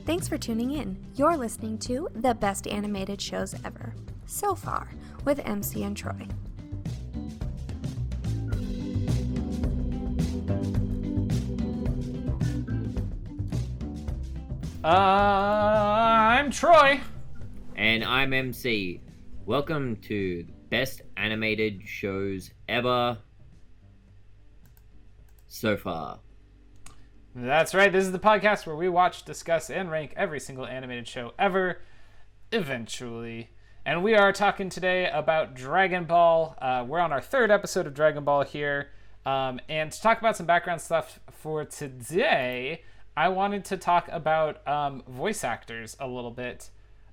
Thanks for tuning in. You're listening to the best animated shows ever, so far, with MC and Troy. I'm Troy. And I'm MC. Welcome to the best animated shows ever so far. That's right, this is the podcast where we watch, discuss, and rank every single animated show ever, eventually. And we are talking today about Dragon Ball. We're on our third episode of Dragon Ball here. And to talk about some background stuff for today, I wanted to talk about voice actors a little bit.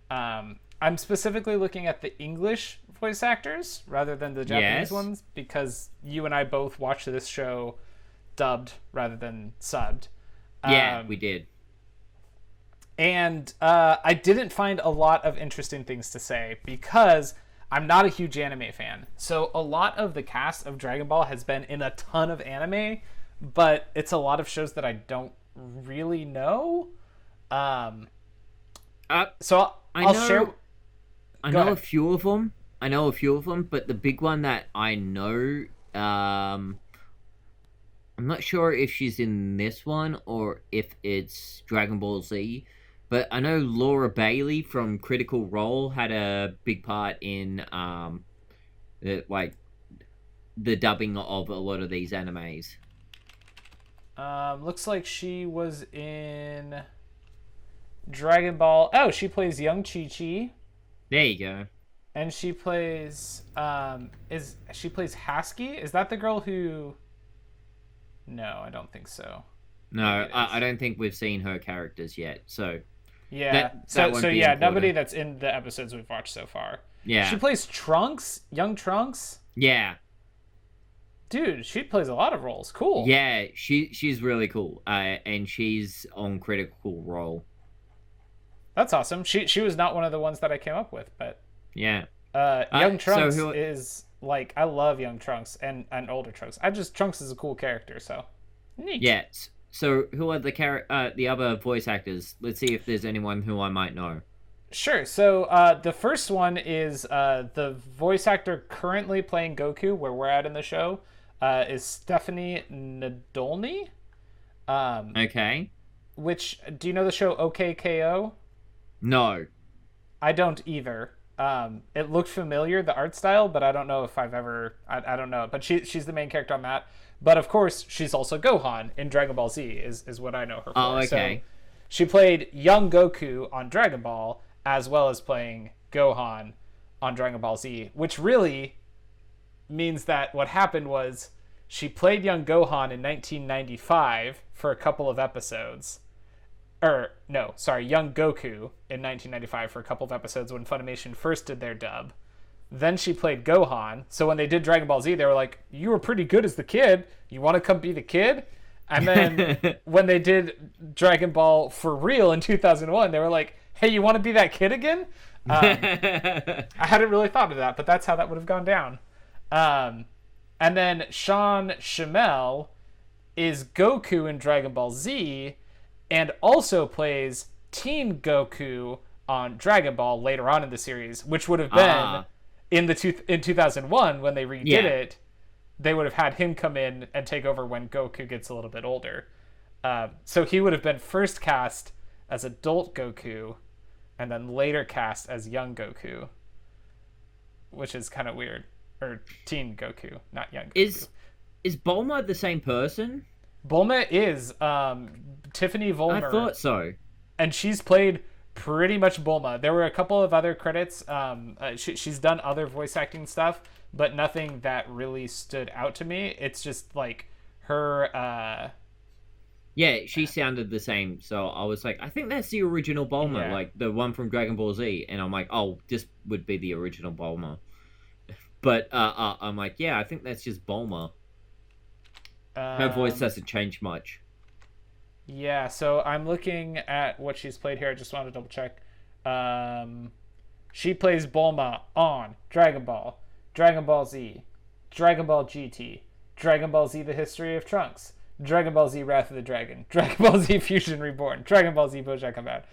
I'm specifically looking at the English voice actors rather than the Japanese ones, because you and I both watched this show dubbed rather than subbed. Yeah, we did. And I didn't find a lot of interesting things to say because I'm not a huge anime fan. So a lot of the cast of Dragon Ball has been in a ton of anime, but it's a lot of shows that I don't really know. So I'll share. I know a few of them, but the big one that I know, I'm not sure if she's in this one or if it's Dragon Ball Z, but I know Laura Bailey from Critical Role had a big part in the dubbing of a lot of these animes. Looks like she was in Dragon Ball. Oh, she plays young Chi-Chi. There you go. And she plays she plays Haski? Is that the girl who? No, I don't think so. No, I don't think we've seen her characters yet. So yeah, nobody that's in the episodes we've watched so far. Yeah, she plays Trunks, young Trunks. Yeah. Dude, she plays a lot of roles. Cool. Yeah, she's really cool. And she's on Critical Role. That's awesome. She was not one of the ones that I came up with, but yeah. Young Trunks is like, I love Young Trunks and older Trunks. Trunks is a cool character, so neat. Yeah. So who are the other voice actors? Let's see if there's anyone who I might know. Sure. So the first one is the voice actor currently playing Goku, where we're at in the show. Is Stephanie Nadolny. Okay. Which, do you know the show OKKO? No. I don't either. It looked familiar, the art style, but I don't know if I've ever... I don't know. But she's the main character on that. But of course, she's also Gohan in Dragon Ball Z, is what I know her for. Oh, okay. So she played young Goku on Dragon Ball, as well as playing Gohan on Dragon Ball Z, which really means that what happened was she played young Gohan in 1995 for a couple of episodes. Young Goku in 1995 for a couple of episodes when Funimation first did their dub. Then she played Gohan. So when they did Dragon Ball Z, they were like, you were pretty good as the kid. You want to come be the kid? And then when they did Dragon Ball for real in 2001, they were like, hey, you want to be that kid again? I hadn't really thought of that, but that's how that would have gone down. And then Sean Schimmel is Goku in Dragon Ball Z and also plays Teen Goku on Dragon Ball later on in the series, which would have been in 2001 when they redid it. They would have had him come in and take over when Goku gets a little bit older. So he would have been first cast as adult Goku and then later cast as young Goku, which is kind of weird. Or teen Goku, not young Goku. Is Bulma the same person? Bulma is Tiffany Vollmer. I thought so. And she's played pretty much Bulma. There were a couple of other credits. She's done other voice acting stuff, but nothing that really stood out to me. It's just like her... Yeah, she sounded the same, so I was like, I think that's the original Bulma, like the one from Dragon Ball Z. And I'm like, oh, this would be the original Bulma. But I'm like, yeah, I think that's just Bulma. Her voice doesn't change much. Yeah, so I'm looking at what she's played here. I just wanted to double check. She plays Bulma on Dragon Ball, Dragon Ball Z, Dragon Ball GT, Dragon Ball Z: The History of Trunks, Dragon Ball Z Wrath of the Dragon, Dragon Ball Z Fusion Reborn, Dragon Ball Z Bojack Combat,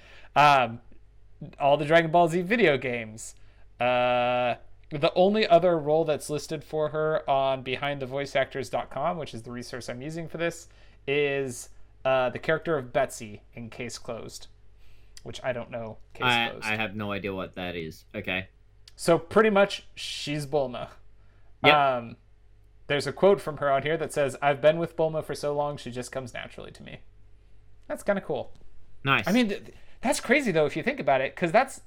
all the Dragon Ball Z video games. The only other role that's listed for her on BehindTheVoiceActors.com, which is the resource I'm using for this, is the character of Betsy in Case Closed, which I don't know. Closed. I have no idea what that is. Okay. So pretty much, she's Bulma. Yep. There's a quote from her on here that says, "I've been with Bulma for so long, she just comes naturally to me." That's kind of cool. Nice. I mean, that's crazy, though, if you think about it, because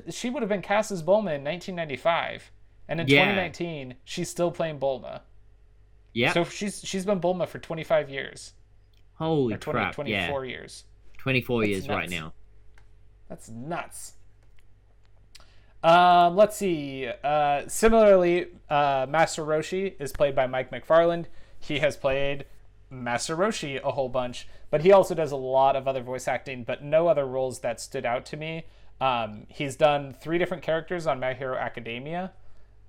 she would have been cast as Bulma in 1995, and in 2019, she's still playing Bulma. Yeah. So she's been Bulma for 25 years. Holy crap, 24 years. 24 years nuts. right now. That's nuts. Let's see. Similarly, Master Roshi is played by Mike McFarland. He has played Master Roshi a whole bunch, but he also does a lot of other voice acting, but no other roles that stood out to me. He's done 3 different characters on My Hero Academia.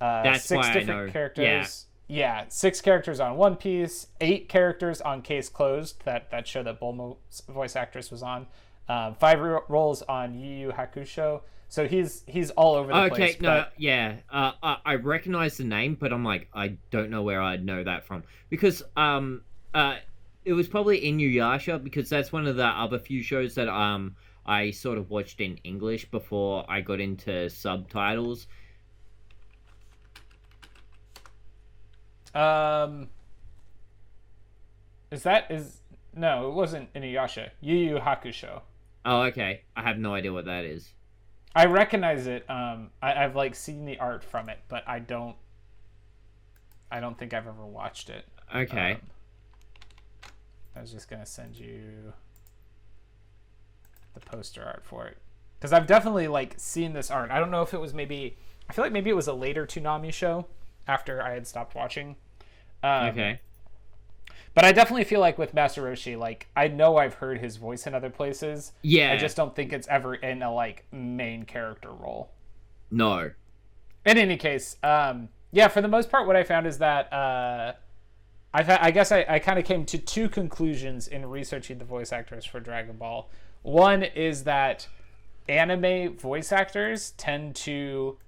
That's 6 why different I know. characters. Yeah, 6 characters on One Piece, 8 characters on Case Closed, that show that Bulma's voice actress was on. 5 roles on Yu Yu Hakusho. So he's all over the place. Okay, no, yeah. I recognize the name, but I'm like, I don't know where I'd know that from. Because it was probably Inuyasha, because that's one of the other few shows that I sort of watched in English before I got into subtitles. No, it wasn't Inuyasha. Yu Yu Hakusho. Oh, okay. I have no idea what that is. I recognize it. I've like seen the art from it, but I don't think I've ever watched it. Okay. I was just gonna send you the poster art for it, because I've definitely like seen this art. I don't know if it was I feel like maybe it was a later Toonami show after I had stopped watching. Okay. But I definitely feel like with Master Roshi, like, I know I've heard his voice in other places. Yeah. I just don't think it's ever in a, like, main character role. No. In any case, yeah, for the most part, what I found is that I guess I kind of came to 2 conclusions in researching the voice actors for Dragon Ball. One is that anime voice actors tend to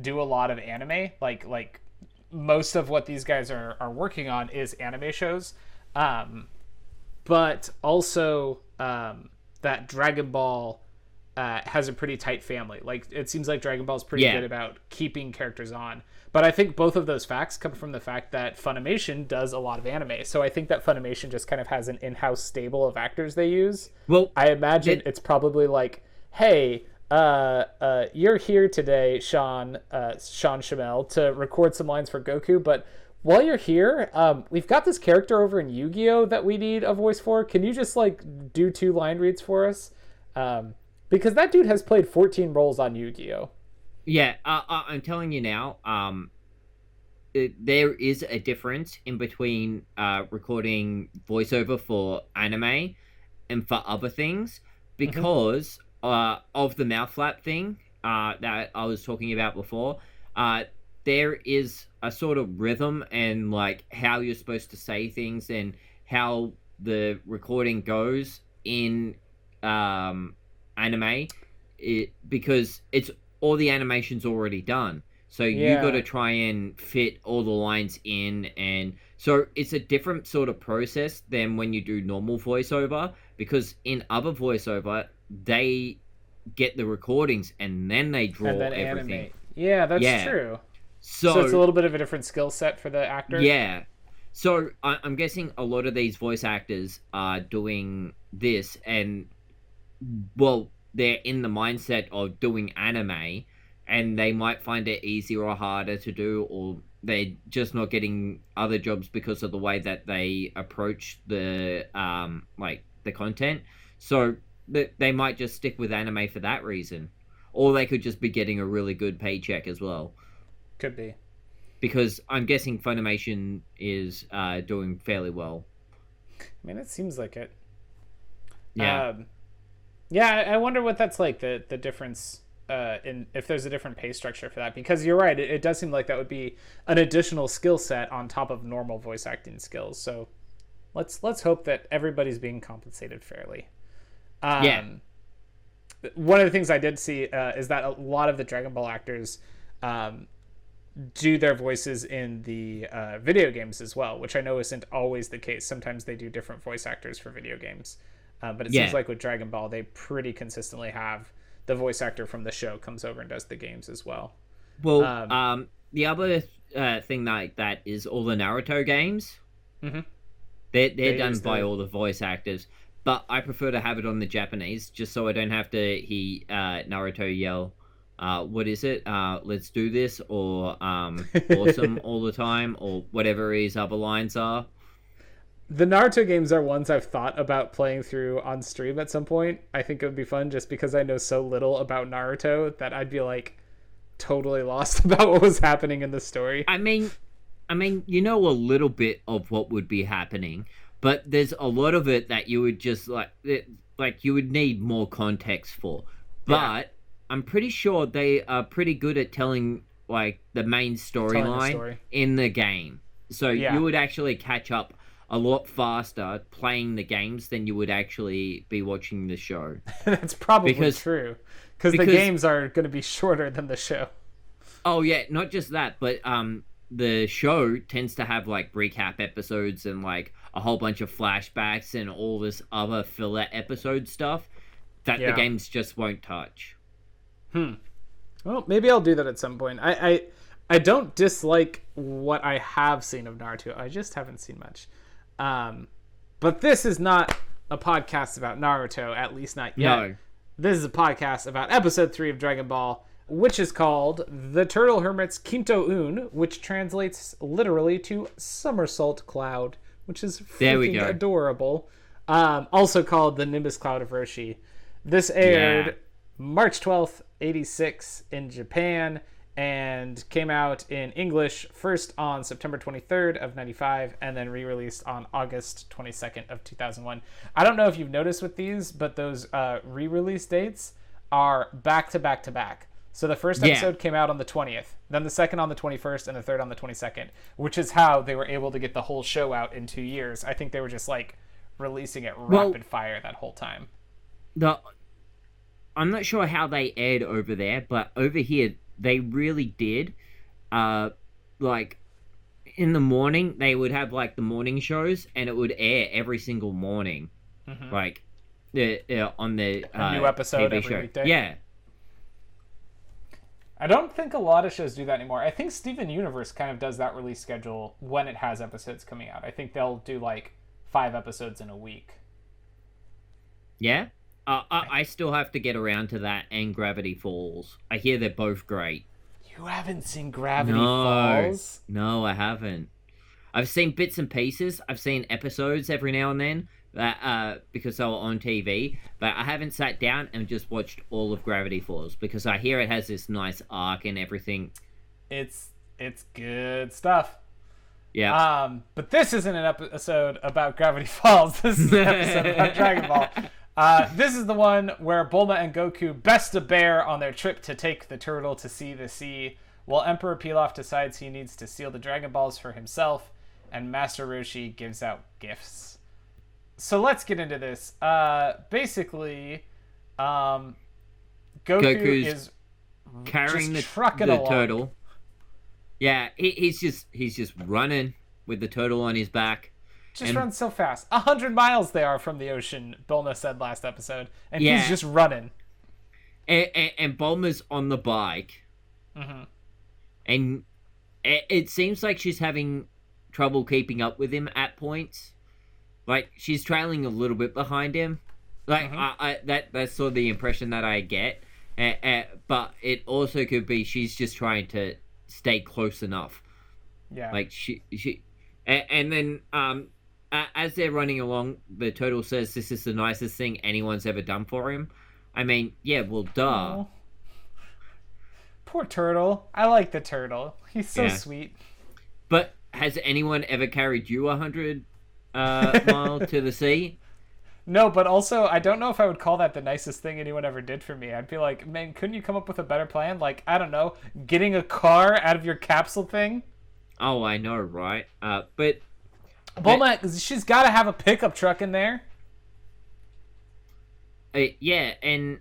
do a lot of anime. Like most of what these guys are working on is anime shows. But also that Dragon Ball has a pretty tight family. Like, it seems like Dragon Ball is pretty good about keeping characters on. But I think both of those facts come from the fact that Funimation does a lot of anime. So I think that Funimation just kind of has an in-house stable of actors they use. Well, I imagine it's probably like, hey, you're here today, Sean Shamel, to record some lines for Goku, but while you're here, we've got this character over in Yu-Gi-Oh! That we need a voice for. Can you just, like, do 2 line reads for us? Because that dude has played 14 roles on Yu-Gi-Oh! Yeah, I'm telling you now, there is a difference in between recording voiceover for anime and for other things, because of the mouth flap thing that I was talking about before. There is a sort of rhythm and like how you're supposed to say things and how the recording goes in anime, because it's all the animation's already done. So you got to try and fit all the lines in, and so it's a different sort of process than when you do normal voiceover, because in other voiceover they get the recordings and then they draw and then everything. Animate. Yeah, that's true. So it's a little bit of a different skill set for the actor. Yeah. So I'm guessing a lot of these voice actors are doing this, and well, they're in the mindset of doing anime, and they might find it easier or harder to do, or they're just not getting other jobs because of the way that they approach the like the content. So they might just stick with anime for that reason, or they could just be getting a really good paycheck as well. Could be, because I'm guessing Funimation is doing fairly well. I mean, it seems like it. Yeah. I wonder what that's like, the difference in if there's a different pay structure for that, because you're right, it does seem like that would be an additional skill set on top of normal voice acting skills. So let's hope that everybody's being compensated fairly. Yeah. One of the things I did see is that a lot of the Dragon Ball actors do their voices in the video games as well, which I know isn't always the case. Sometimes they do different voice actors for video games. But it seems like with Dragon Ball, they pretty consistently have the voice actor from the show comes over and does the games as well. Well, the other thing like that is all the Naruto games. Mm-hmm. They're done by all the voice actors. But I prefer to have it on the Japanese, just so I don't have to hear Naruto yell, what is it? Let's do this, or awesome all the time, or whatever his other lines are. The Naruto games are ones I've thought about playing through on stream at some point. I think it would be fun just because I know so little about Naruto that I'd be like totally lost about what was happening in the story. I mean, you know a little bit of what would be happening, but there's a lot of it that you would just like you would need more context for. But I'm pretty sure they are pretty good at telling like the main storyline in the game. So you would actually catch up a lot faster playing the games than you would actually be watching the show. That's probably true. Because the games are going to be shorter than the show. Oh, yeah. Not just that, but the show tends to have, like, recap episodes and, like, a whole bunch of flashbacks and all this other filler episode stuff that the games just won't touch. Well, maybe I'll do that at some point. I don't dislike what I have seen of Naruto. I just haven't seen much. But this is not a podcast about Naruto, at least not yet. No. This is a podcast about episode 3 of Dragon Ball, which is called The Turtle Hermit's Quinto Un, which translates literally to Somersault Cloud, which is freaking adorable. Also called The Nimbus Cloud of Roshi. This aired March 12th, 86 in Japan, and came out in English first on September 23rd of 95 and then re-released on August 22nd of 2001. I don't know if you've noticed with these, but those re-release dates are back to back to back. So the first episode came out on the 20th, then the second on the 21st, and the third on the 22nd, which is how they were able to get the whole show out in 2 years. I think they were just like releasing it rapid fire that whole time. I'm not sure how they aired over there, but over here they really did. Like in the morning, they would have like the morning shows, and it would air every single morning, like on the a new episode TV every show. weekday. Yeah. I don't think a lot of shows do that anymore. I think Steven Universe kind of does that release schedule when it has episodes coming out. I think they'll do like 5 episodes in a week. Yeah? I still have to get around to that and Gravity Falls. I hear they're both great. You haven't seen Gravity Falls? No, I haven't. I've seen bits and pieces. I've seen episodes every now and then because they were on TV. But I haven't sat down and just watched all of Gravity Falls because I hear it has this nice arc and everything. It's good stuff. Yeah. But this isn't an episode about Gravity Falls. This is an episode about Dragon Ball. This is the one where Bulma and Goku best a bear on their trip to take the turtle to see the sea, while Emperor Pilaf decides he needs to steal the Dragon Balls for himself, and Master Roshi gives out gifts. So let's get into this. Basically, Goku is carrying the along. turtle. Yeah, he's just running with the turtle on his back. Just runs so fast. 100 miles they are from the ocean, Bulma said last episode. And he's just running. And Bulma's on the bike. Mm-hmm. And it seems like she's having trouble keeping up with him at points. Like, she's trailing a little bit behind him. Like, that's sort of the impression that I get. But it also could be she's just trying to stay close enough. Yeah. Like, she and then, as they're running along, the turtle says this is the nicest thing anyone's ever done for him. I mean, yeah, well, duh. Aww. Poor turtle. I like the turtle. He's so sweet. But has anyone ever carried you 100 mile to the sea? No, but also, I don't know if I would call that the nicest thing anyone ever did for me. I'd be like, man, couldn't you come up with a better plan? Like, I don't know, getting a car out of your capsule thing? Oh, I know, right? But Bulma, she's got to have a pickup truck in there. Yeah, and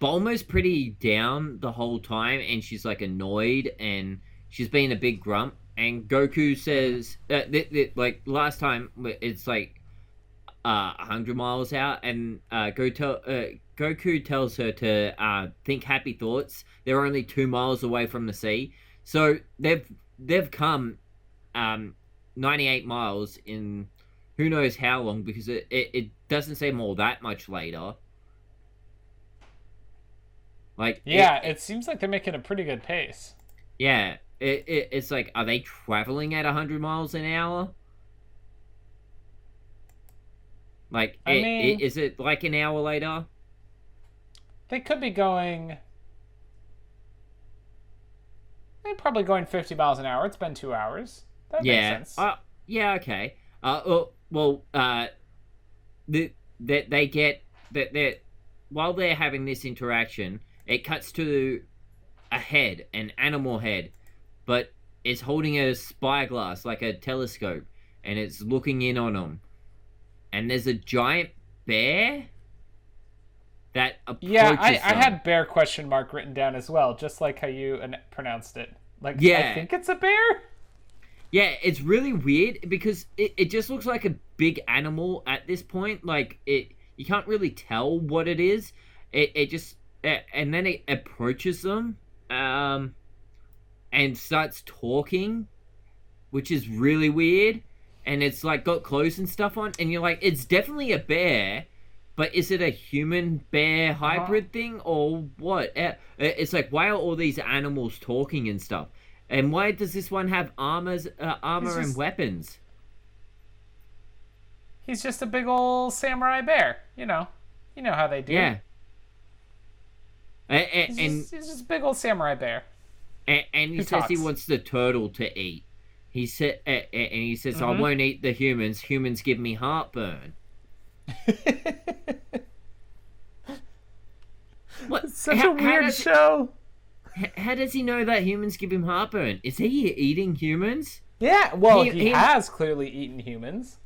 Bulma's pretty down the whole time, and she's like annoyed, and she's being a big grump. And Goku says, like last time, it's like 100 miles out, and Goku tells her to think happy thoughts. They're only 2 miles away from the sea, so they've come 98 miles in who knows how long, because it doesn't seem all that much later. Like it seems like they're making a pretty good pace. Yeah, it's like, are they traveling at 100 miles an hour? Like, is it like an hour later? They could be going. They're probably going 50 miles an hour. It's been 2 hours. That makes sense. Yeah, okay. They get that while they're having this interaction, it cuts to a head, an animal head, but it's holding a spyglass, like a telescope, and it's looking in on them. And there's a giant bear that approaches them. I had bear question mark written down as well, just like how you pronounced it. Like, yeah. I think it's a bear? Yeah, it's really weird because it just looks like a big animal at this point. Like, you can't really tell what it is. It just... and then it approaches them and starts talking, which is really weird. And it's like got clothes and stuff on, and you're like, it's definitely a bear, but is it a human bear hybrid thing or what? It's like, why are all these animals talking and stuff? And why does this one have armor and weapons? He's just a big old samurai bear, you know how they do. Yeah. He's just a big old samurai bear. And he says he wants the turtle to eat. He said, and he says, I won't eat the humans. Humans give me heartburn. What? It's such a weird show. How does he know that humans give him heartburn? Is he eating humans? Yeah, well, he has clearly eaten humans.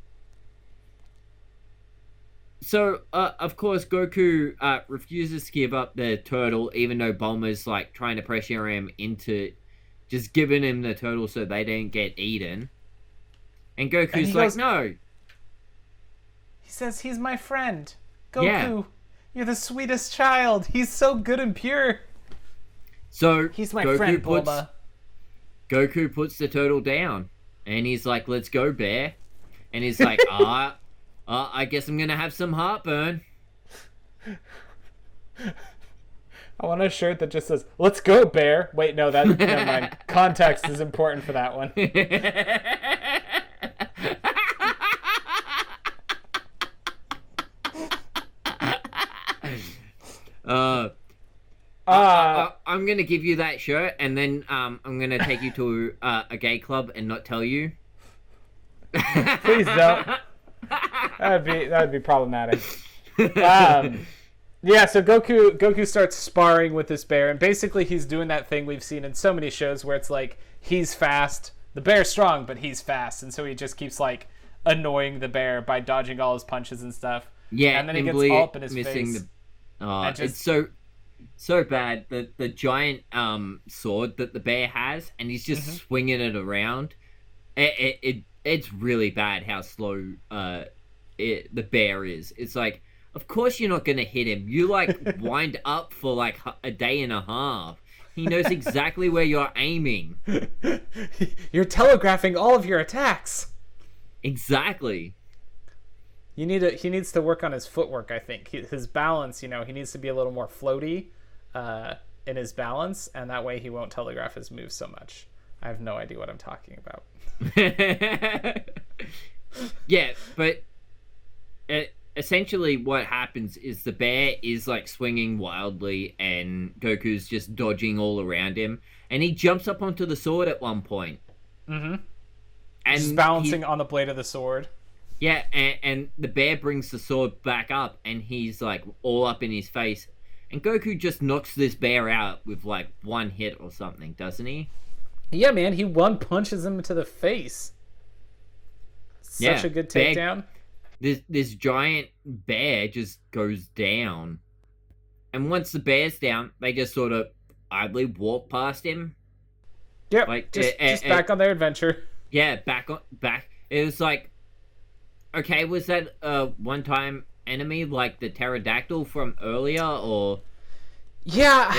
So, of course, Goku refuses to give up the turtle, even though Bulma's like trying to pressure him into just giving him the turtle so they don't get eaten. And Goku's like, no. He says, he's my friend. Goku, you're the sweetest child. He's so good and pure. So he's my friend, Bulma. Goku puts the turtle down, and he's like, let's go, bear. And he's like, I guess I'm gonna have some heartburn. I want a shirt that just says, let's go, bear. Wait, no, never mind. Context is important for that one. I'm gonna give you that shirt, and then I'm gonna take you to a gay club and not tell you. Please don't. That'd be problematic. Yeah, so Goku starts sparring with this bear, and basically he's doing that thing we've seen in so many shows where it's like he's fast, the bear's strong, but he's fast, and so he just keeps like annoying the bear by dodging all his punches and stuff. Yeah, and then he gets all up in his face. It's so bad. The giant sword that the bear has, and he's just swinging it around. It's really bad how slow the bear is. It's like, of course you're not gonna hit him. You like wind up for like a day and a half. He knows exactly where you're aiming. You're telegraphing all of your attacks. Exactly. He needs to work on his footwork, I think. His balance, he needs to be a little more floaty in his balance, and that way he won't telegraph his moves so much. I have no idea what I'm talking about. Yeah, but essentially what happens is the bear is like swinging wildly, and Goku's just dodging all around him, and he jumps up onto the sword at one point. And just balancing on the blade of the sword. Yeah, and the bear brings the sword back up, and he's like all up in his face, and Goku just knocks this bear out with like one hit or something, doesn't he? Yeah, man, he one punches him into the face. Such a good takedown. This giant bear just goes down. And once the bear's down, they just sort of idly walk past him. Yep, like, just back on their adventure. Yeah, back. It was like, okay, was that a one-time enemy like the pterodactyl from earlier, or... Yeah,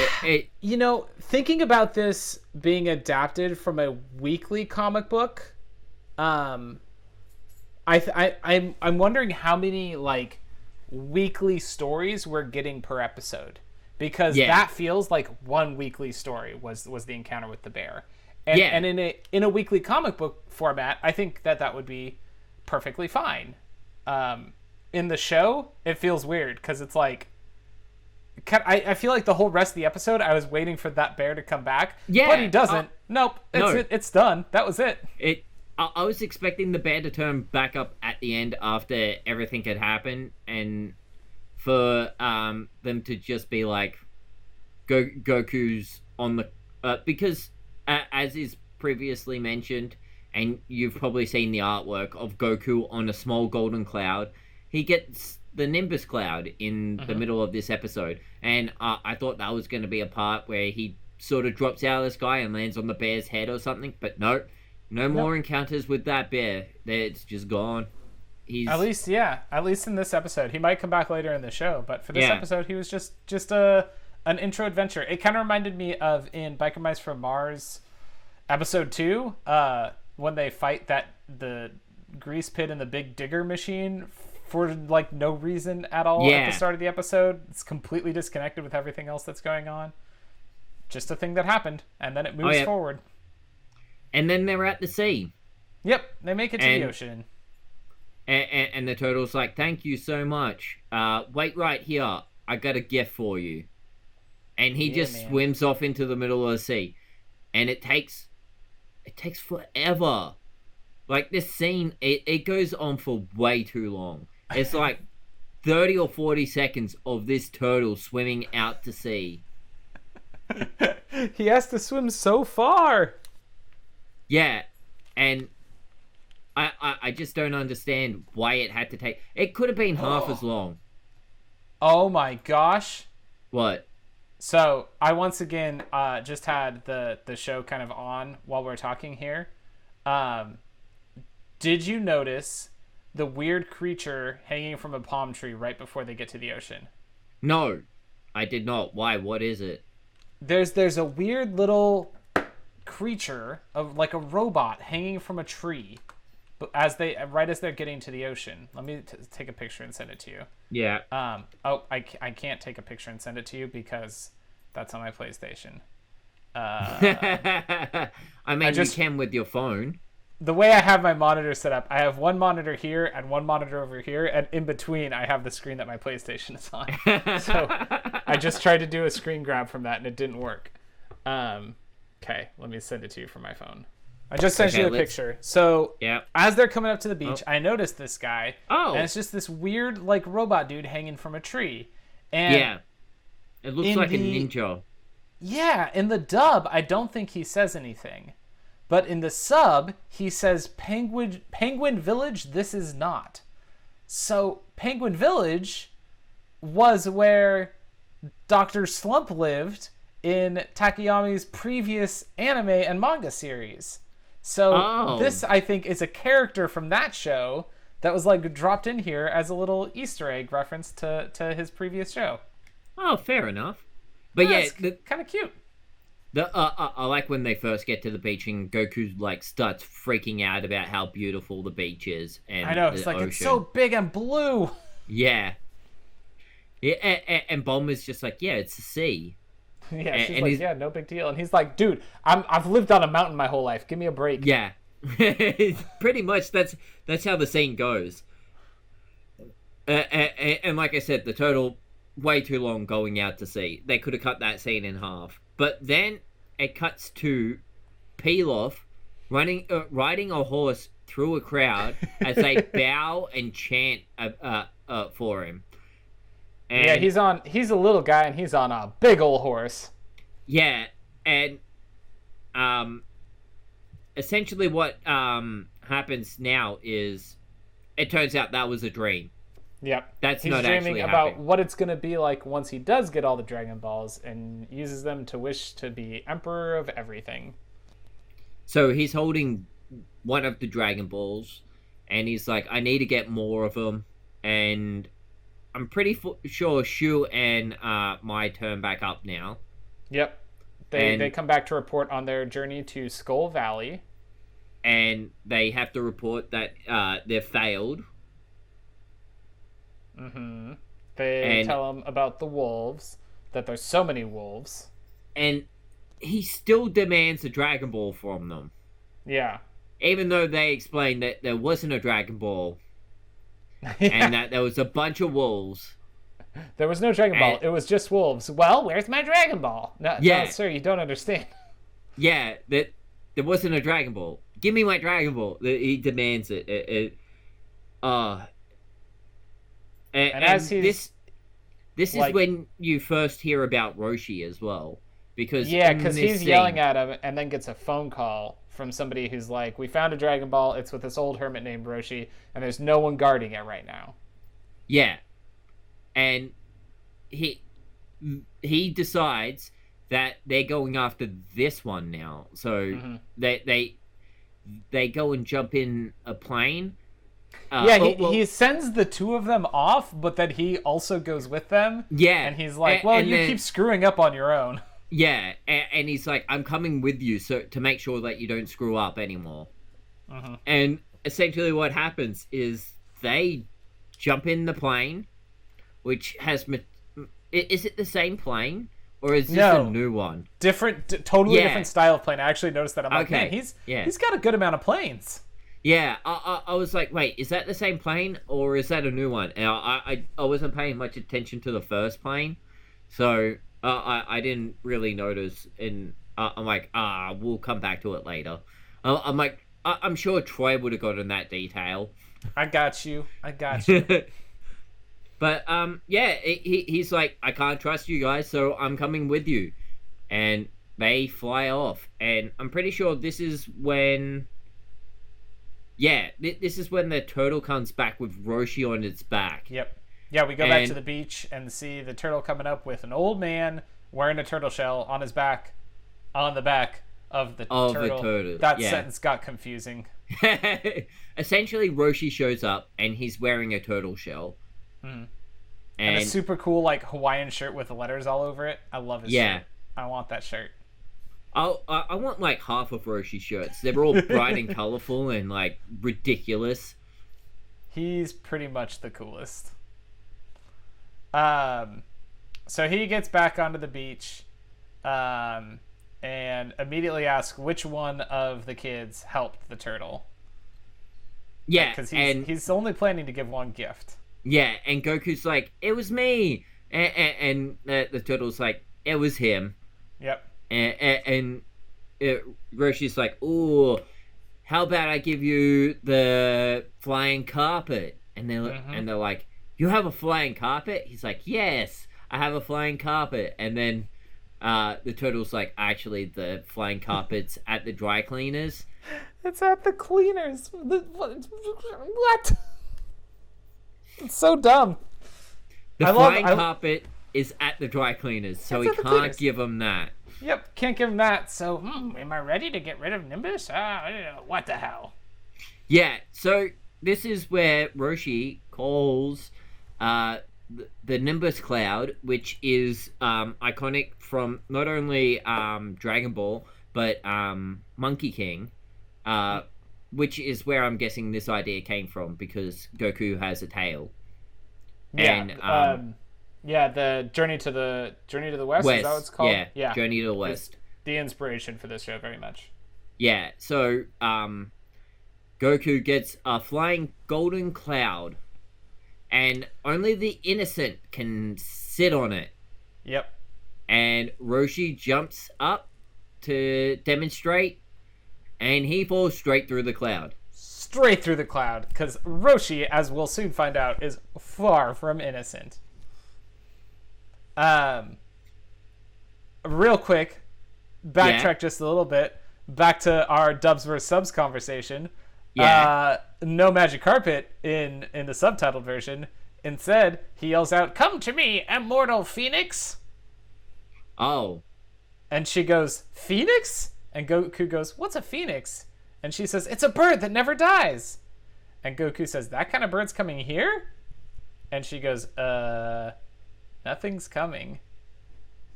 you know, thinking about this being adapted from a weekly comic book, I'm wondering how many like weekly stories we're getting per episode, because that feels like one weekly story was the encounter with the bear, and in a weekly comic book format, I think that would be perfectly fine. In the show, it feels weird because it's like. I feel like the whole rest of the episode, I was waiting for that bear to come back. Yeah, but he doesn't. Nope, it's done. That was it. I was expecting the bear to turn back up at the end after everything had happened, and for them to just be like, Goku's on the because as is previously mentioned, and you've probably seen the artwork of Goku on a small golden cloud, he gets the Nimbus cloud in the middle of this episode, and I thought that was going to be a part where he sort of drops out of the sky and lands on the bear's head or something, but no more encounters with that bear. It's just gone. At least in this episode. He might come back later in the show, but for this episode, he was just an intro adventure. It kind of reminded me of in Biker Mice from Mars episode 2, when they fight the grease pit and the big digger machine for like no reason at all at the start of the episode. It's completely disconnected with everything else that's going on. Just a thing that happened, and then it moves forward. And then they're at the sea. Yep, they make it to the ocean. And the turtle's like, "Thank you so much. Wait right here. I got a gift for you." And he just swims off into the middle of the sea. And it takes forever. Like, this scene, it goes on for way too long. It's like 30 or 40 seconds of this turtle swimming out to sea. He has to swim so far. Yeah, and I just don't understand why it had to take... It could have been half as long. Oh my gosh. What? So, I once again just had the show kind of on while we're talking here. Did you notice the weird creature hanging from a palm tree right before they get to the ocean? No, I did not. Why? What is it? There's a weird little creature of like a robot hanging from a tree, but as they're getting to the ocean. Let me take a picture and send it to you. Yeah. I can't take a picture and send it to you because that's on my PlayStation. I mean, you can with your phone. The way I have my monitor set up, I have one monitor here and one monitor over here, and in between I have the screen that my PlayStation is on. So I just tried to do a screen grab from that and it didn't work. Okay, let me send it to you from my phone. I just sent you a picture. So as they're coming up to the beach, I noticed this guy. And it's just this weird like robot dude hanging from a tree. And it looks like a ninja. Yeah, in the dub, I don't think he says anything. But in the sub, he says, Penguin Village, this is not. So, Penguin Village was where Dr. Slump lived in Takayami's previous anime and manga series. So, this, I think, is a character from that show that was, like, dropped in here as a little Easter egg reference to his previous show. Oh, fair enough. But it's kind of cute. I like when they first get to the beach and Goku like starts freaking out about how beautiful the beach is. And I know, it's like, it's so big and blue. Yeah. And Bulma's just like, yeah, it's the sea. Yeah, she's like, yeah, no big deal. And he's like, dude, I've lived on a mountain my whole life. Give me a break. Yeah. Pretty much that's how the scene goes. And like I said, the turtle, way too long going out to sea. They could have cut that scene in half. But then it cuts to Pilaf riding a horse through a crowd as they bow and chant for him. And, yeah, he's a little guy and he's on a big old horse. Yeah, and essentially what happens now is it turns out that was a dream. Yep. That's He's not dreaming actually about happening. what it's going to be like once he does get all the Dragon Balls and uses them to wish to be Emperor of everything. So he's holding one of the Dragon Balls, and he's like, I need to get more of them. And I'm pretty sure Shu and Mai turn back up now. Yep. They come back to report on their journey to Skull Valley. And they have to report that they've failed. Mm-hmm. They tell him about the wolves, that there's so many wolves. And he still demands a Dragon Ball from them. Yeah. Even though they explained that there wasn't a Dragon Ball. Yeah. And that there was a bunch of wolves. There was no Dragon Ball. It was just wolves. Well, where's my Dragon Ball? No, sir, you don't understand. Yeah, that there wasn't a Dragon Ball. Give me my Dragon Ball. He demands it. And as this is when you first hear about Roshi as well, because he's yelling at him and then gets a phone call from somebody who's like, we found a Dragon Ball. It's with this old hermit named Roshi, and there's no one guarding it right now. Yeah. And he decides that they're going after this one now. So they go and jump in a plane. He sends the two of them off, but then he also goes with them. Yeah. And he's like, you keep screwing up on your own. Yeah, and he's like, I'm coming with you so to make sure that you don't screw up anymore. Mm-hmm. And essentially what happens is they jump in the plane, which has... Is it the same plane? Or is this a new one? Totally different style of plane. I actually noticed that. I'm like, man, he's got a good amount of planes. Yeah, I was like, wait, is that the same plane? Or is that a new one? And I wasn't paying much attention to the first plane. So... I didn't really notice, and I'm like, we'll come back to it later. I'm like, I'm sure Troy would have gotten that detail. I got you. But, he's like, I can't trust you guys, so I'm coming with you. And they fly off, and I'm pretty sure this is when... Yeah, this is when the turtle comes back with Roshi on its back. Yep. Yeah, we go back to the beach and see the turtle coming up with an old man wearing a turtle shell on his back, on the back of the turtle. That sentence got confusing. Essentially, Roshi shows up and he's wearing a turtle shell. Mm. And a super cool Hawaiian shirt with letters all over it. I love his shirt. I want that shirt. I want half of Roshi's shirts. They're all bright and colorful and ridiculous. He's pretty much the coolest. So he gets back onto the beach, and immediately asks which one of the kids helped the turtle. Yeah, because he's only planning to give one gift. Yeah, and Goku's like, it was me, and the turtle's like, it was him. Yep. And Roshi's like, ooh, how about I give you the flying carpet? And they're like, you have a flying carpet? He's like, yes, I have a flying carpet. And then the turtle's like, actually, the flying carpet's at the dry cleaners. It's at the cleaners. What? It's so dumb. The flying carpet is at the dry cleaners, so he can't give him that. Yep, can't give him that. So, am I ready to get rid of Nimbus? What the hell? Yeah, so this is where Roshi calls... the Nimbus Cloud, which is iconic from not only Dragon Ball, but Monkey King, which is where I'm guessing this idea came from, because Goku has a tail. Yeah, the Journey to the West, is that what it's called? Yeah, Journey to the West. The inspiration for this show, very much. Yeah, so Goku gets a flying golden cloud, and only the innocent can sit on it. Yep. And Roshi jumps up to demonstrate, and he falls straight through the cloud. Straight through the cloud, because Roshi, as we'll soon find out, is far from innocent. Real quick, backtrack just a little bit. back to our dubs versus subs conversation. Yeah. No magic carpet in the subtitled version. Instead, he yells out, "Come to me, immortal phoenix!" Oh. And she goes, "Phoenix?" And Goku goes, "What's a phoenix?" And she says, "It's a bird that never dies." And Goku says, "That kind of bird's coming here?" And she goes, "Nothing's coming."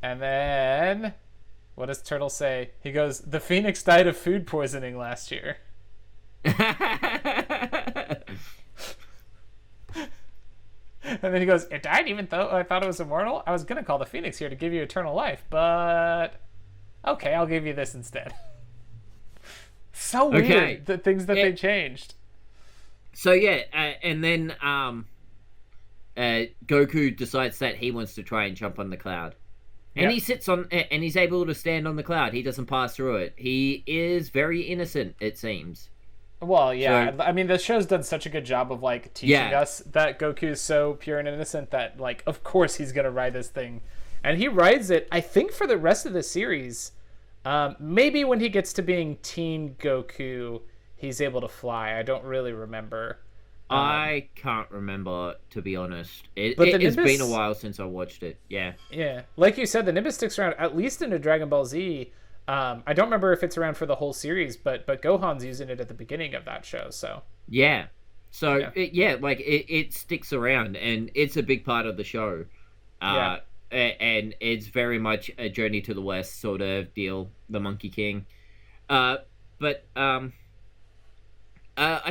And then, what does Turtle say? He goes, "The phoenix died of food poisoning last year." And then he goes, "It died even though I thought it was immortal? I was going to call the phoenix here to give you eternal life, but okay, I'll give you this instead." So weird, the things that they changed. So yeah, and then Goku decides that he wants to try and jump on the cloud. And he sits on, and he's able to stand on the cloud. He doesn't pass through it. He is very innocent, it seems. Well, yeah. So, I mean, the show's done such a good job of, like, teaching us that Goku's so pure and innocent that, like, of course he's going to ride this thing. And he rides it, I think, for the rest of the series. Maybe when he gets to being Teen Goku, he's able to fly. I don't really remember. I can't remember, to be honest. It's been a while since I watched it. Yeah. Yeah. Like you said, the Nimbus sticks around, at least into Dragon Ball Z. I don't remember if it's around for the whole series, but Gohan's using it at the beginning of that show, so. Yeah. So, it sticks around, and it's a big part of the show. And it's very much a Journey to the West sort of deal, the Monkey King. I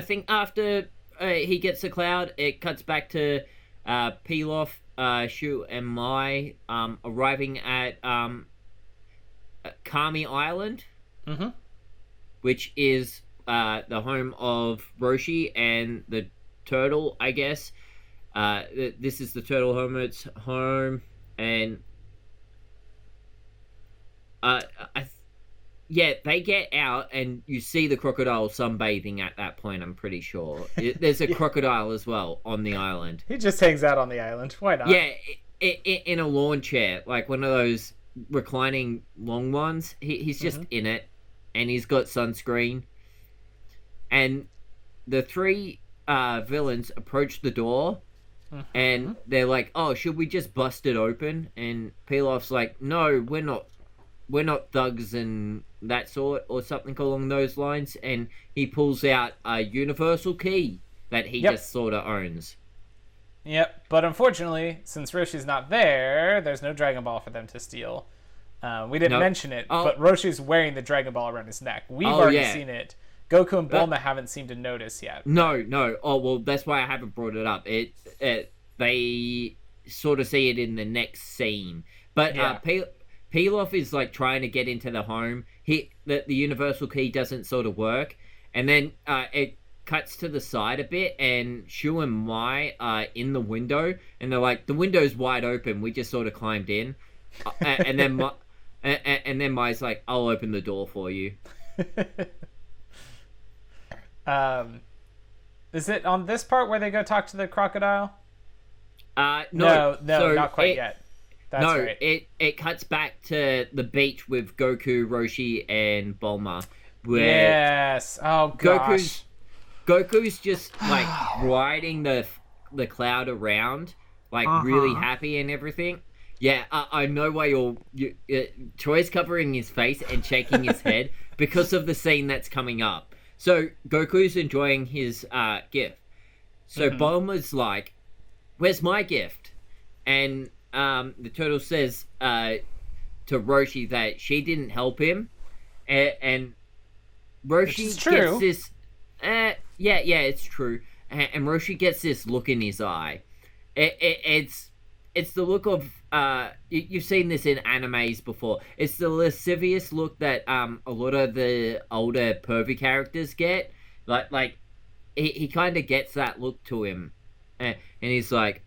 think after he gets the cloud, it cuts back to Pilaf, Shu, and Mai arriving at Kami Island, which is the home of Roshi and the turtle, I guess. This is the turtle hermit's home, and they get out, and you see the crocodile sunbathing at that point, I'm pretty sure. There's a crocodile as well on the island. He just hangs out on the island. Why not? Yeah, in a lawn chair, like one of those reclining long ones. He's just in it, and he's got sunscreen. And the three villains approach the door, and they're like, "Oh, should we just bust it open?" And Pilaf's like, "No, we're not thugs and that sort," or something along those lines. And he pulls out a universal key that he just sort of owns. Yep, but unfortunately, since Roshi's not there, there's no Dragon Ball for them to steal. We didn't mention it, but Roshi's wearing the Dragon Ball around his neck. We've already seen it. Goku and Bulma haven't seemed to notice yet. No. Oh, well, that's why I haven't brought it up. They sort of see it in the next scene. But Pilaf is like trying to get into the home. The universal key doesn't sort of work. And then it cuts to the side a bit, and Shu and Mai are in the window, and they're like, "The window's wide open. We just sort of climbed in." And then Mai's like, "I'll open the door for you." Is it on this part where they go talk to the crocodile? No, so not quite yet. That's right. It cuts back to the beach with Goku, Roshi, and Bulma. Where yes. Oh gosh. Goku's just like riding the cloud around, like really happy and everything. Yeah, I know why Troy's covering his face and shaking his head because of the scene that's coming up. So Goku's enjoying his gift. So Bulma's like, "Where's my gift?" And the turtle says to Roshi that she didn't help him, and Roshi gets this. Yeah, it's true. And Roshi gets this look in his eye. It's the look of you've seen this in animes before. It's the lascivious look that a lot of the older pervy characters get. Like he kind of gets that look to him, and he's like,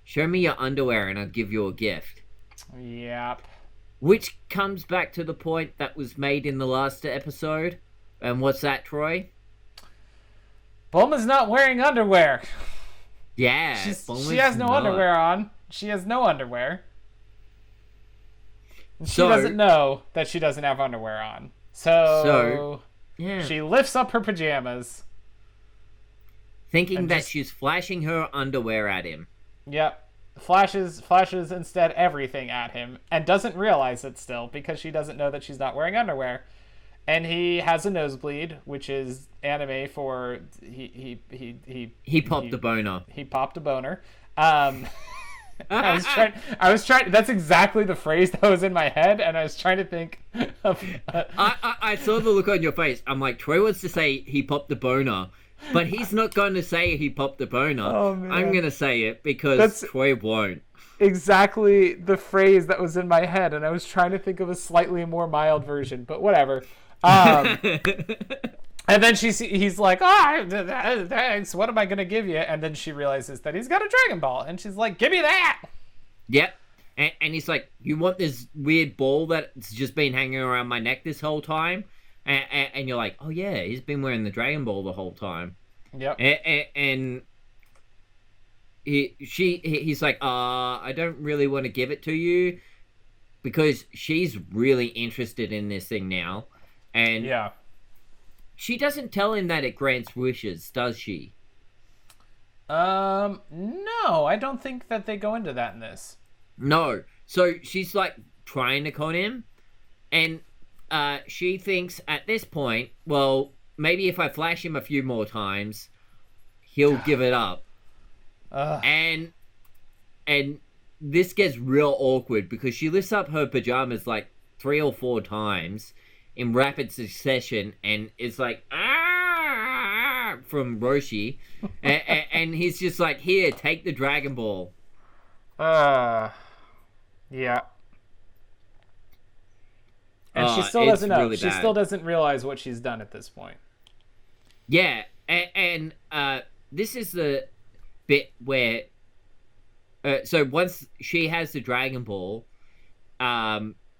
"Show me your underwear and I'll give you a gift." Yep. Which comes back to the point that was made in the last episode. And what's that, Troy? Bulma's not wearing underwear. Yeah. She has no underwear on. She has no underwear. She doesn't know that she doesn't have underwear on. So yeah. she lifts up her pajamas. Thinking that she's flashing her underwear at him. Yep. Flashes instead everything at him and doesn't realize it still because she doesn't know that she's not wearing underwear. And he has a nosebleed, which is anime for he popped a boner. He popped a boner. I was trying. That's exactly the phrase that was in my head, and I was trying to think of. I saw the look on your face. I'm like, Troy wants to say he popped a boner, but he's not going to say he popped a boner. Oh, man. I'm going to say it because Troy won't. Exactly the phrase that was in my head, and I was trying to think of a slightly more mild version, but whatever. And then he's like, thanks, what am I gonna give you? And then she realizes that he's got a Dragon Ball, and she's like, give me that. Yep. And he's like, you want this weird ball that's just been hanging around my neck this whole time? And you're like, oh yeah, he's been wearing the Dragon Ball the whole time. Yep. And he's like, I don't really want to give it to you, because she's really interested in this thing now. And yeah, she doesn't tell him that it grants wishes, does she? No, I don't think that they go into that in this. No. So she's like trying to con him, and she thinks at this point, well, maybe if I flash him a few more times, he'll give it up. And this gets real awkward because she lifts up her pajamas like 3 or 4 times in rapid succession, and it's like, from Roshi, and he's just like, here, take the Dragon Ball. Yeah. And she still doesn't know. Really she still doesn't realize what she's done at this point. Yeah, and this is the bit where, so once she has the Dragon Ball,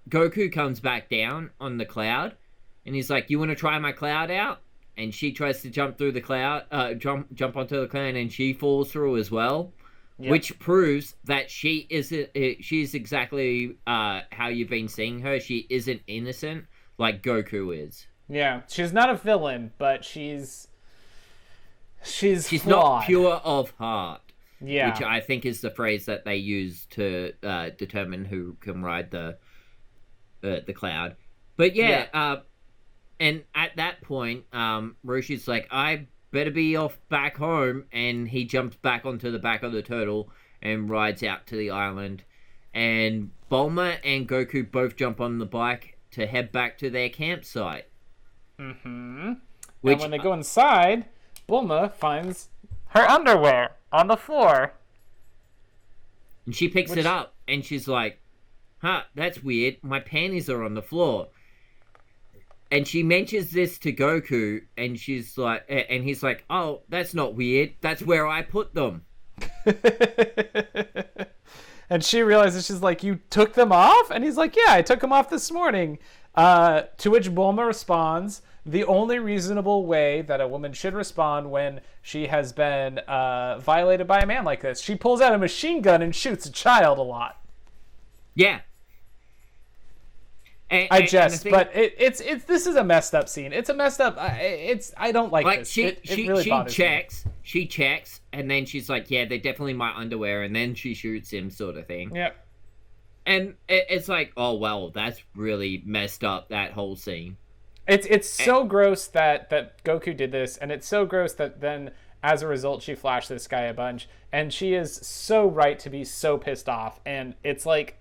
Goku comes back down on the cloud, and he's like, you want to try my cloud out? And she tries to jump through the cloud, jump onto the cloud, and she falls through as well. Yep. Which proves that she's exactly how you've been seeing her. She isn't innocent like Goku is. Yeah, she's not a villain, but she's flawed. Not pure of heart. Yeah, which I think is the phrase that they use to determine who can ride the cloud. But yeah. And at that point, Roshi's like, I better be off back home, and he jumps back onto the back of the turtle and rides out to the island. And Bulma and Goku both jump on the bike to head back to their campsite. Mm-hmm. And when they go inside, Bulma finds her underwear on the floor. And she picks it up, and she's like, that's weird. My panties are on the floor. And she mentions this to Goku, and she's like, and he's like, oh, that's not weird. That's where I put them. And she realizes, she's like, you took them off? And he's like, yeah, I took them off this morning. To which Bulma responds, the only reasonable way that a woman should respond when she has been violated by a man like this. She pulls out a machine gun and shoots a child a lot. Yeah. I jest, but it's this is a messed up scene. It's a messed up. I don't like this. It really bothers me. She checks, and then she's like, "Yeah, they're definitely my underwear," and then she shoots him, sort of thing. Yep. And it's like, oh well, that's really messed up. That whole scene. It's so gross that Goku did this, and it's so gross that then as a result she flashed this guy a bunch, and she is so right to be so pissed off, and it's like,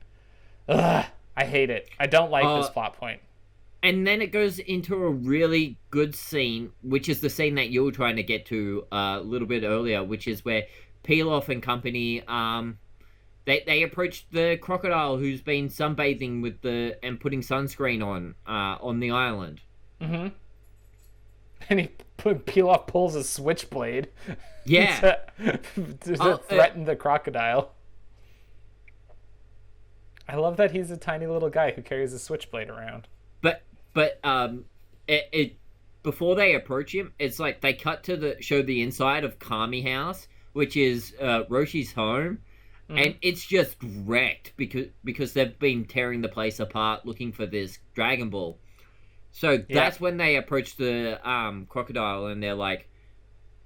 ugh. I hate it. I don't like this plot point. And then it goes into a really good scene, which is the scene that you were trying to get to a little bit earlier, which is where Pilaf and company, they approached the crocodile who's been sunbathing and putting sunscreen on the island. Mm-hmm. And Pilaf pulls a switchblade. Yeah. to threaten the crocodile. I love that he's a tiny little guy who carries a switchblade around. But before they approach him, it's like they cut to show the inside of Kami house, which is Roshi's home, and it's just wrecked because they've been tearing the place apart looking for this Dragon Ball. So that's when they approach the crocodile, and they're like,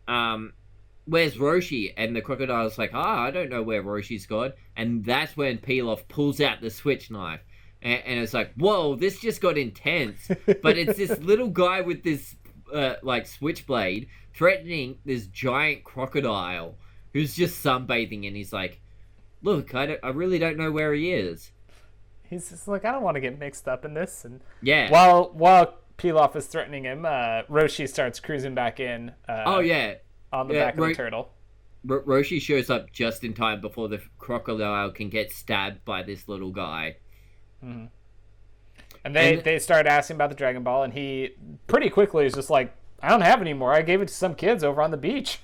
where's Roshi? And the crocodile's like, I don't know where Roshi's gone. And that's when Pilaf pulls out the switch knife. And it's like, whoa, this just got intense. But it's this little guy with this, switchblade threatening this giant crocodile who's just sunbathing. And he's like, look, I really don't know where he is. He's just like, I don't want to get mixed up in this. And yeah. While Pilaf is threatening him, Roshi starts cruising back in. On the back of the turtle. Roshi shows up just in time before the crocodile can get stabbed by this little guy. Mm-hmm. And they start asking about the Dragon Ball, and he pretty quickly is just like, I don't have any more. I gave it to some kids over on the beach.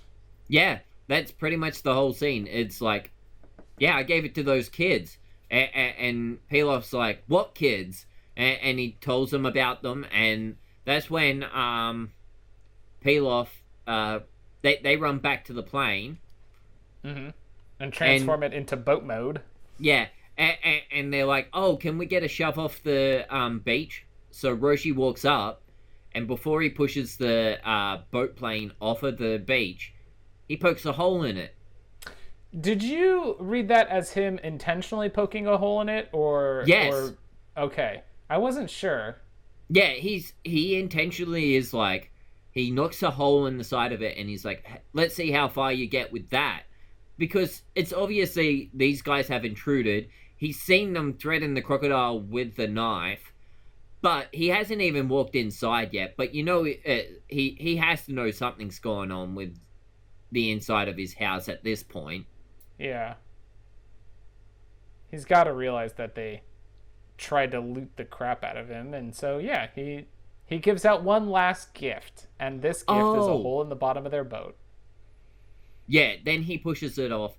Yeah, that's pretty much the whole scene. It's like, yeah, I gave it to those kids. And Pilaf's like, what kids? And he tells them about them, and that's when Pilaf, they run back to the plane. Mm-hmm. And transform it into boat mode. Yeah, and they're like, oh, can we get a shove off the beach? So Roshi walks up, and before he pushes the boat plane off of the beach, he pokes a hole in it. Did you read that as him intentionally poking a hole in it, or yes? Or, okay, I wasn't sure. Yeah, he intentionally is like, he knocks a hole in the side of it, and he's like, let's see how far you get with that, because it's obviously these guys have intruded. He's seen them threaten the crocodile with the knife, but he hasn't even walked inside yet. But he has to know something's going on with the inside of his house at this point. Yeah. He's got to realize that they tried to loot the crap out of him. And so, yeah, he gives out one last gift. And this gift is a hole in the bottom of their boat. Yeah, then he pushes it off.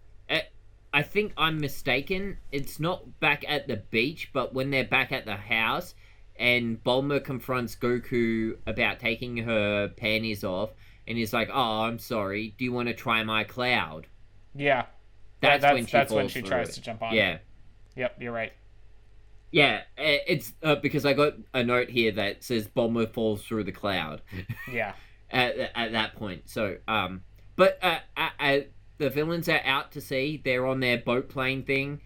I think I'm mistaken. It's not back at the beach, but when they're back at the house, and Bulma confronts Goku about taking her panties off, and he's like, oh, I'm sorry. Do you want to try my cloud? Yeah. That's when she tries to jump on. Yeah. Yep, you're right. Yeah, it's because I got a note here that says Bulma falls through the cloud. Yeah. at that point. So, but the villains are out to sea. They're on their boat plane thing,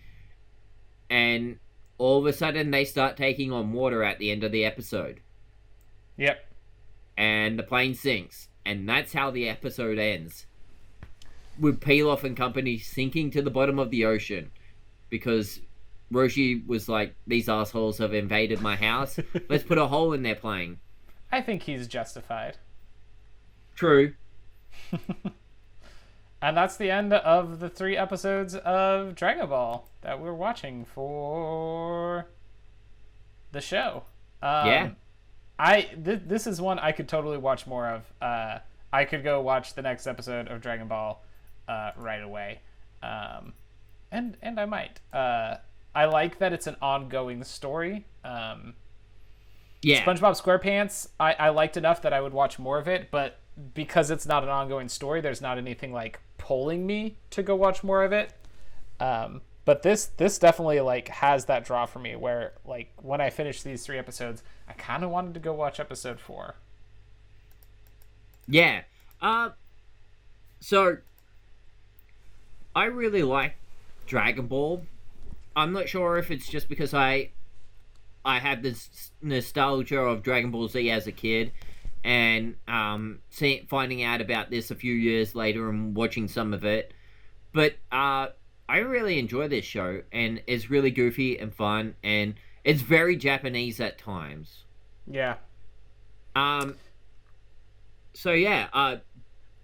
and all of a sudden they start taking on water at the end of the episode. Yep. And the plane sinks, and that's how the episode ends. With Pilaf and company sinking to the bottom of the ocean because Roshi was like, these assholes have invaded my house. Let's put a hole in their plane. I think he's justified. True. And that's the end of the 3 episodes of Dragon Ball that we're watching for the show. Yeah. This is one I could totally watch more of. I could go watch the next episode of Dragon Ball right away. And I might. I like that it's an ongoing story. Yeah. SpongeBob SquarePants, I liked enough that I would watch more of it, but because it's not an ongoing story, there's not anything like pulling me to go watch more of it. But this definitely like has that draw for me where like when I finish these 3 episodes, I kind of wanted to go watch episode 4. Yeah. So I really like Dragon Ball. I'm not sure if it's just because I had this nostalgia of Dragon Ball Z as a kid, and finding out about this a few years later and watching some of it. But I really enjoy this show, and it's really goofy and fun, and it's very Japanese at times. Yeah. So yeah,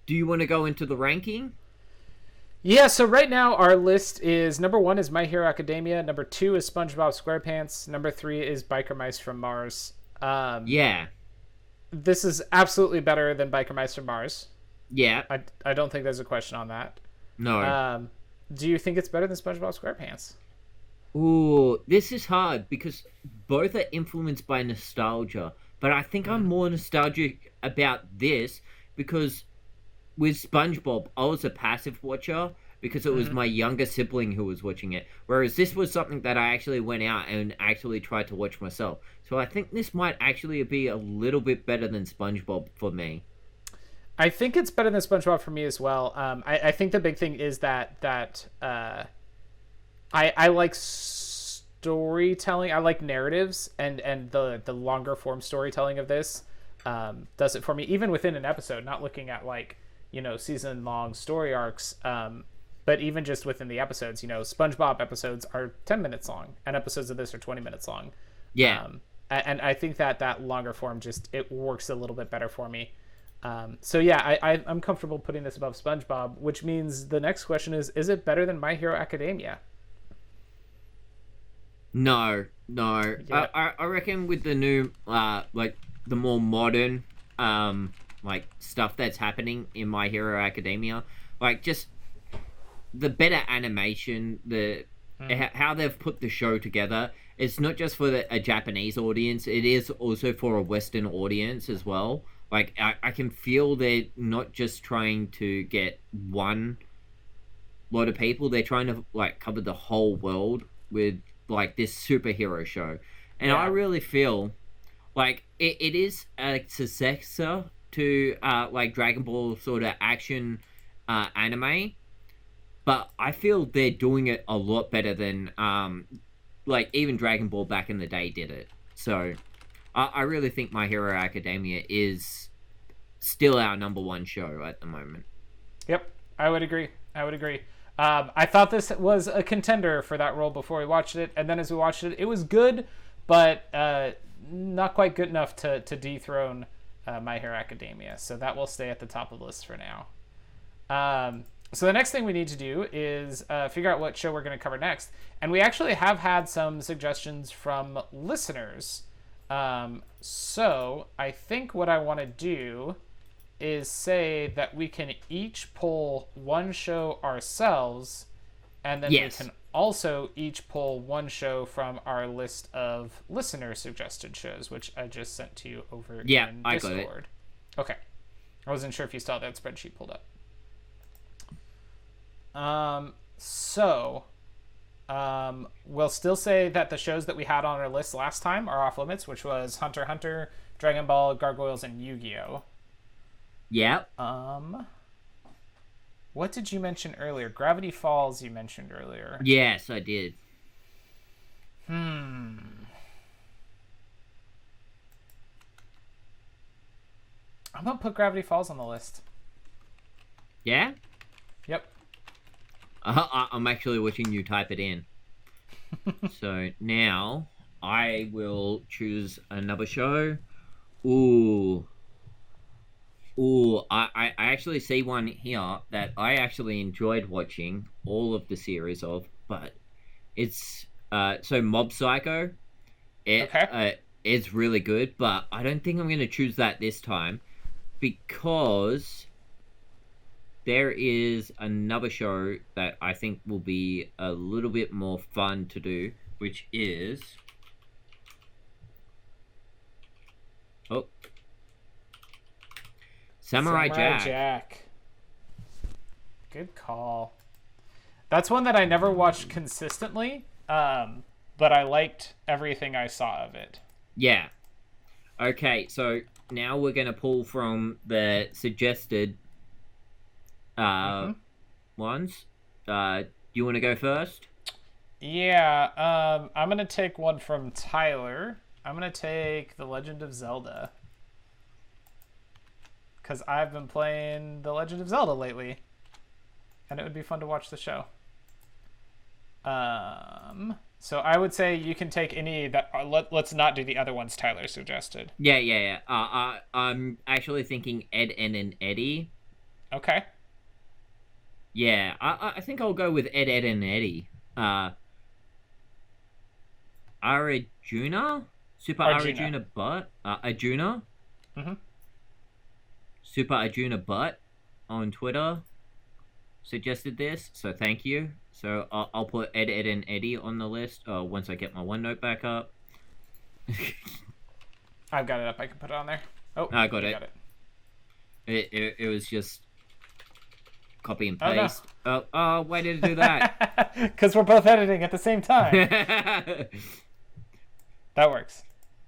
do you want to go into the ranking? Yeah, so right now our list is number 1 is My Hero Academia, number 2 is SpongeBob SquarePants, number 3 is Biker Mice from Mars. Yeah. This is absolutely better than Biker Mice from Mars. Yeah. I don't think there's a question on that. No. Do you think it's better than SpongeBob SquarePants? Ooh, this is hard because both are influenced by nostalgia, but I think I'm more nostalgic about this because with SpongeBob, I was a passive watcher, because it was my younger sibling who was watching it. Whereas this was something that I actually went out and actually tried to watch myself. So I think this might actually be a little bit better than SpongeBob for me. I think it's better than SpongeBob for me as well. I think the big thing is that I like storytelling. I like narratives, and the longer form storytelling of this does it for me, even within an episode, not looking at like, season long story arcs, but even just within the episodes. SpongeBob episodes are 10 minutes long, and episodes of this are 20 minutes long. And I think that longer form it works a little bit better for me. So yeah, I'm comfortable putting this above SpongeBob, which means the next question is it better than My Hero Academia? No. Yeah. I reckon with the new, like the more modern, like stuff that's happening in My Hero Academia, like just the better animation, how they've put the show together. It's not just for a Japanese audience; it is also for a Western audience as well. Like, I can feel they're not just trying to get one lot of people. They're trying to, like, cover the whole world with, like, this superhero show. And I really feel like it is a successor to, like, Dragon Ball sort of action anime. But I feel they're doing it a lot better than, like, even Dragon Ball back in the day did it. So I really think My Hero Academia is still our number one show at the moment. Yep, I would agree. I thought this was a contender for that role before we watched it, and then as we watched it, it was good, but not quite good enough to dethrone My Hero Academia. So that will stay at the top of the list for now. So the next thing we need to do is figure out what show we're going to cover next. And we actually have had some suggestions from listeners. So I think what I want to do is say that we can each pull one show ourselves, and then we can also each pull one show from our list of listener suggested shows, which I just sent to you over in Discord. I got it. Okay. I wasn't sure if you saw that spreadsheet pulled up. We'll still say that the shows that we had on our list last time are off limits, which was Hunter x Hunter, Dragon Ball, Gargoyles, and Yu-Gi-Oh! Yep. What did you mention earlier? Gravity Falls you mentioned earlier. Yes, I did. I'm gonna put Gravity Falls on the list. Yeah? Yep. I'm actually watching you type it in. So now I will choose another show. I actually see one here that I actually enjoyed watching all of the series of, but it's so Mob Psycho. It's really good, but I don't think I'm going to choose that this time because there is another show that I think will be a little bit more fun to do, which is Samurai Jack. Good call. That's one that I never watched consistently, but I liked everything I saw of it. Yeah. Okay, so now we're going to pull from the suggested ones. Do you want to go first? Yeah, I'm going to take one from Tyler. I'm going to take The Legend of Zelda. Because I've been playing The Legend of Zelda lately. And it would be fun to watch the show. So I would say you can take any that... let's not do the other ones Tyler suggested. Yeah. I'm actually thinking Ed, Edd, and Eddy. Okay. Yeah, I think I'll go with Ed, Edd, and Eddy. Arjuna? Super Arjuna Butt? Arjuna? Mm-hmm. Super Arjuna Butt on Twitter suggested this, so thank you. So I'll put Ed, Edd, and Eddy on the list once I get my OneNote back up. I've got it up. I can put it on there. Oh, I got it. It was just... copy and Oh, no. paste. Oh, why did it do that? Because we're both editing at the same time. That works.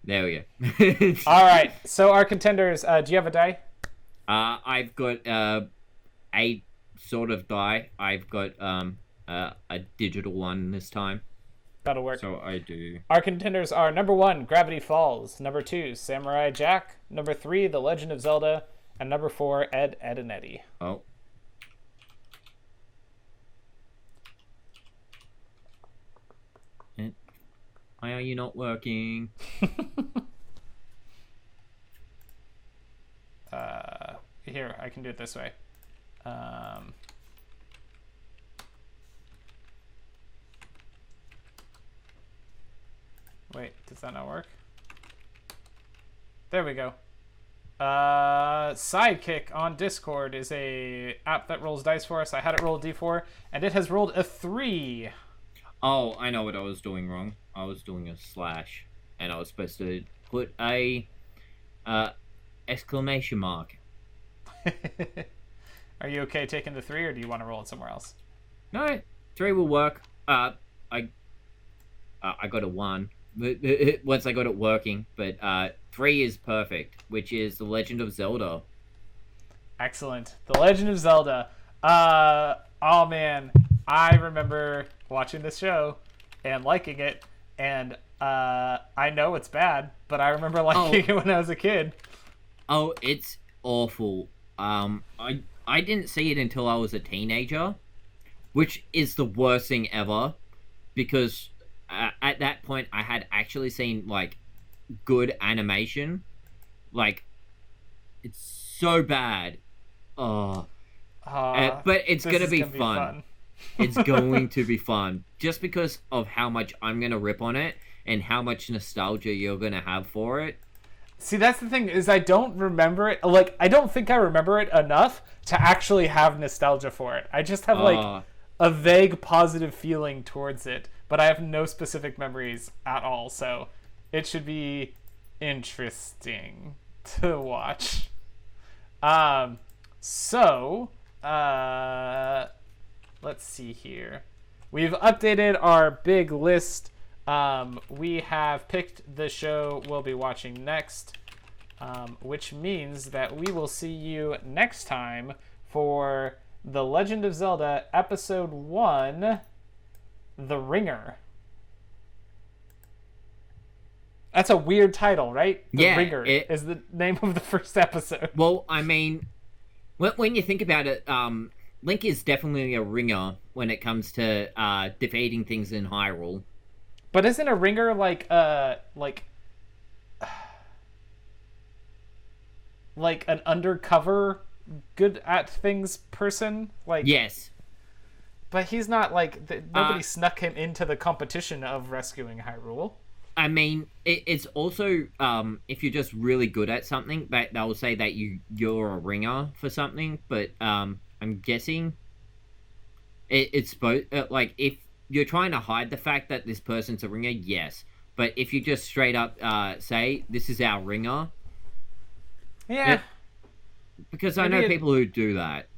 There we go. All right. So our contenders. Do you have a die? I've got a sort of die. I've got a digital one this time. That'll work. So I do. Our contenders are number 1, Gravity Falls. Number 2, Samurai Jack. Number 3, The Legend of Zelda. And number 4, Ed, Edd n Eddy. Oh. Why are you not working? Here, I can do it this way. Wait, does that not work? There we go. Sidekick on Discord is a app that rolls dice for us. I had it roll a d4, and it has rolled a 3. Oh, I know what I was doing wrong. I was doing a slash, and I was supposed to put a exclamation mark. Are you okay taking the 3, or do you want to roll it somewhere else? No, 3 will work. I got a 1. Once I got it working, but 3 is perfect, which is The Legend of Zelda. Excellent. The Legend of Zelda. Oh man, I remember watching this show and liking it, and I know it's bad, but I remember liking it when I was a kid. Oh, it's awful. I didn't see it until I was a teenager, which is the worst thing ever, because at that point I had actually seen like good animation. Like, it's so bad. But it's gonna be fun. It's going to be fun, just because of how much I'm gonna rip on it and how much nostalgia you're gonna have for it. See, that's the thing, is I don't remember it. Like, I don't think I remember it enough to actually have nostalgia for it. I just have like a vague positive feeling towards it, but I have no specific memories at all. So it should be interesting to watch. Let's see here. We've updated our big list. We have picked the show we'll be watching next, which means that we will see you next time for The Legend of Zelda Episode 1, The Ringer. That's a weird title, right? The Ringer is the name of the first episode. Well, I mean, when you think about it, Link is definitely a ringer when it comes to defeating things in Hyrule. But isn't a ringer like an undercover, good at things person? Like, yes. But he's not like nobody snuck him into the competition of rescuing Hyrule. I mean, it's also if you're just really good at something, that they'll say that you're a ringer for something. But I'm guessing it's both. Like, if you're trying to hide the fact that this person's a ringer, yes. But if you just straight up say, this is our ringer... Yeah. Because I know people who do that.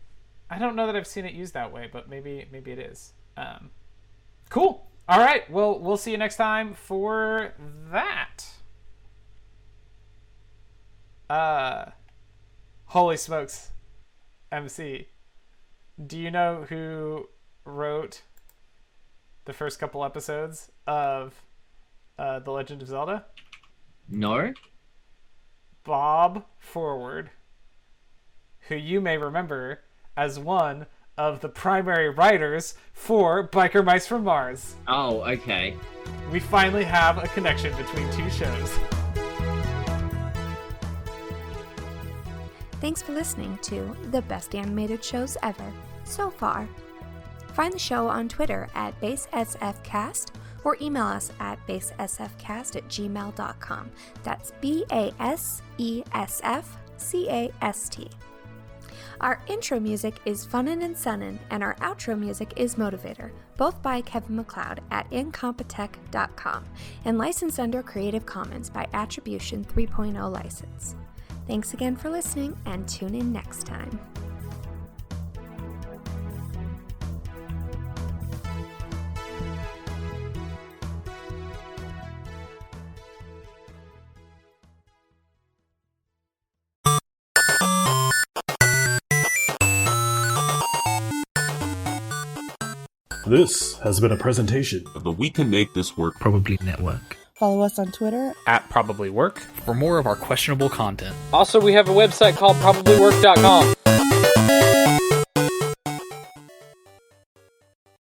I don't know that I've seen it used that way, but maybe it is. Cool. All right. Well, we'll see you next time for that. Holy smokes. MC. Do you know who wrote the first couple episodes of The Legend of Zelda? No. Bob Forward, who you may remember as one of the primary writers for Biker Mice from Mars. Oh, okay. We finally have a connection between two shows. Thanks for listening to the best animated shows ever, so far. Find the show on Twitter at BaseSFcast or email us at basesfcast@gmail.com. That's BASESFCAST. Our intro music is Funnin' and Sunnin', and our outro music is Motivator, both by Kevin MacLeod at incompetech.com, and licensed under Creative Commons by Attribution 3.0 license. Thanks again for listening, and tune in next time. This has been a presentation of the We Can Make This Work Probably Network. Follow us on Twitter at probablywork for more of our questionable content. Also, we have a website called probablywork.com.